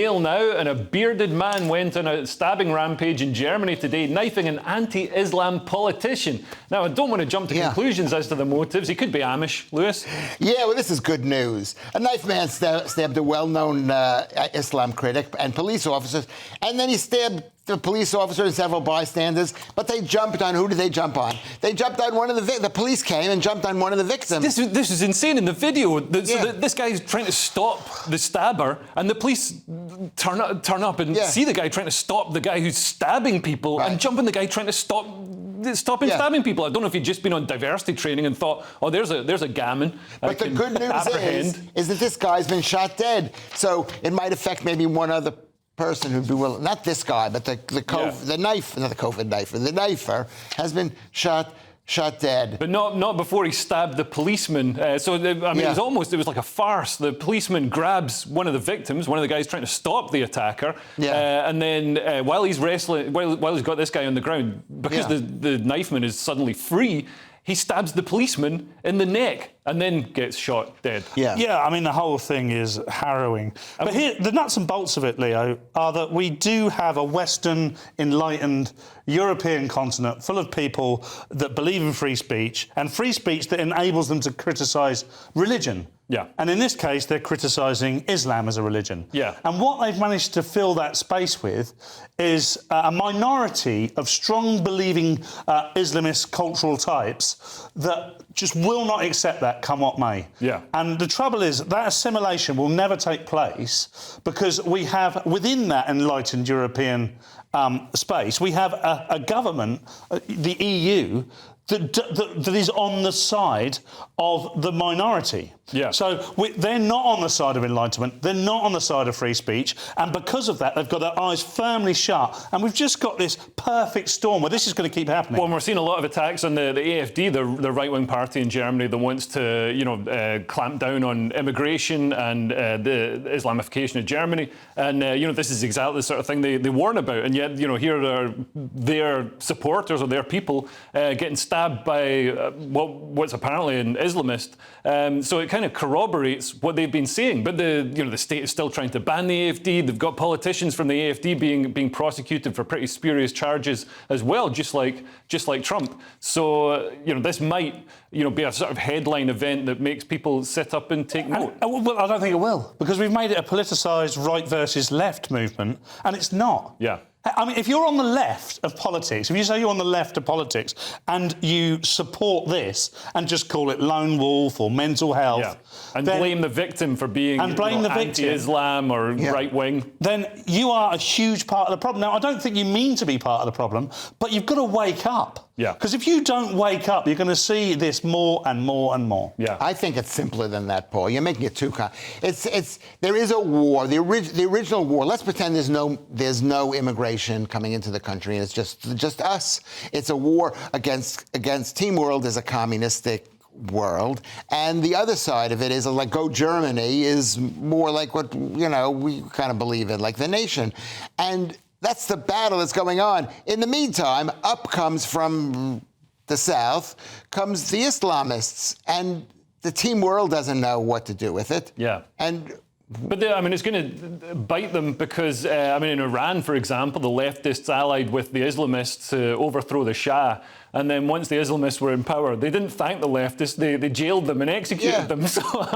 Jail now, and a bearded man went on a stabbing rampage in Germany today, knifing an anti-Islam politician. Now, I don't want to jump to conclusions as to the motives. He could be Amish, Lewis. Yeah, well, this is good news. A knife man stabbed a well-known Islam critic and police officers, and then he stabbed the police officer and several bystanders, but they jumped on, who did they jump on? They jumped on one of the police came and jumped on one of the victims. This is insane in the video. This guy's trying to stop the stabber, and the police turn up and see the guy trying to stop the guy who's stabbing people and jump on the guy trying to stop him stabbing people. I don't know if he'd just been on diversity training and thought, oh, there's a gammon. But the good news is that this guy's been shot dead. So it might affect maybe one other person who'd be willing, not this guy, but the knifer has been shot dead. But not before he stabbed the policeman. It was like a farce. The policeman grabs one of the victims, one of the guys trying to stop the attacker, and then while he's wrestling, while he's got this guy on the ground, because the knifeman is suddenly free, he stabs the policeman in the neck and then gets shot dead. Yeah, I mean, the whole thing is harrowing. But here, the nuts and bolts of it, Leo, are that we do have a Western, enlightened European continent full of people that believe in free speech, and free speech that enables them to criticise religion. Yeah. And in this case, they're criticising Islam as a religion. Yeah. And what they've managed to fill that space with is a minority of strong believing Islamist cultural types that just will not accept that, come what may. Yeah. And the trouble is that assimilation will never take place because we have, within that enlightened European space, we have a government, the EU, that is on the side of the minority. Yeah. So they're not on the side of enlightenment, they're not on the side of free speech, and because of that, they've got their eyes firmly shut. And we've just got this perfect storm where this is going to keep happening. Well, we're seeing a lot of attacks on the AfD, the right-wing party in Germany that wants to, clamp down on immigration and the Islamification of Germany. And, this is exactly the sort of thing they warn about. And yet, here are their supporters or their people getting stabbed by what's apparently an Islamist. So it kind of corroborates what they've been saying. But the state is still trying to ban the AfD. They've got politicians from the AfD being prosecuted for pretty spurious charges as well, just like Trump. So this might be a sort of headline event that makes people sit up and take note. Well, I don't think it will, because we've made it a politicised right versus left movement, and it's not. Yeah. I mean, if you're on the left of politics, if you say you're on the left of politics and you support this and just call it lone wolf or mental health... And blame the victim for being anti-Islam or right-wing. Then you are a huge part of the problem. Now, I don't think you mean to be part of the problem, but you've got to wake up. Yeah. Because if you don't wake up, you're going to see this more and more and more. Yeah. I think it's simpler than that, Paul. You're making it too there is a war, the original war. Let's pretend there's no immigration coming into the country and it's just us. It's a war against Team World is a communistic world, and the other side of it is like Go Germany is more like what we kind of believe in, like the nation, and that's the battle that's going on. In the meantime, up comes from the south comes the Islamists, and the Team World doesn't know what to do with it. Yeah. But it's going to bite them because, in Iran, for example, the leftists allied with the Islamists to overthrow the Shah. And then once the Islamists were in power, they didn't thank the leftists, they jailed them and executed them. So